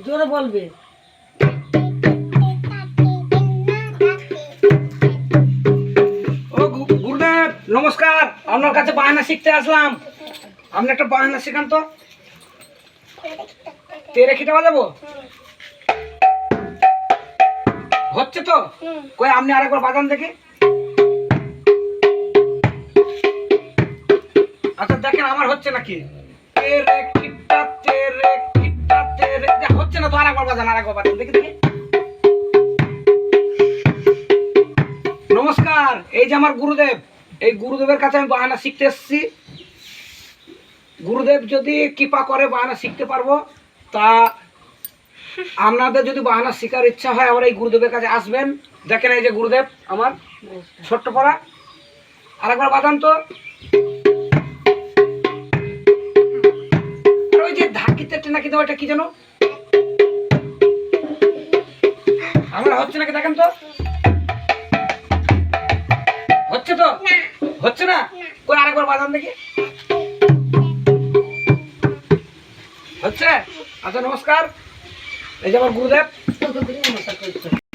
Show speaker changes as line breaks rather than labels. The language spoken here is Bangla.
জোরে বলবে।
ও গুরুদেব নমস্কার, আপনার কাছে বায়না শিখতে আসলাম। আপনি একটা বায়না শেখান তো। তেরে খিটা বাজাবো হচ্ছে তো? কই আপনি আরেকবার বাজান দেখি। আচ্ছা দেখেন আমার হচ্ছে নাকি। তেরে খিটা তেরে হচ্ছে না তো, আরেকবার বাজান দেখি দেখি। নমস্কার, এই যে আমার গুরুদেব, এই গুরুদেবের কাছে আমি বাহানা শিখতে এসেছি। গুরুদেব যদি কৃপা করে বাহানা শিখতে পারবো, তা আপনাদের যদি বাহানা শেখার ইচ্ছা হয় আমার এই গুরুদেবের কাছে আসবেন। দেখেন এই যে গুরুদেব আমার ছোট্ট পড়া, আরেকবার বাজান তো। আর ওই যে ধাকিতে নাকি ওটা কি জানো আমার হচ্ছে নাকি দেখেন তো। হচ্ছে তো? হচ্ছে না? কই আরেকবার বাজান দেখি। হচ্ছে? আচ্ছা নমস্কার, এই যে আমার গুরুদেব।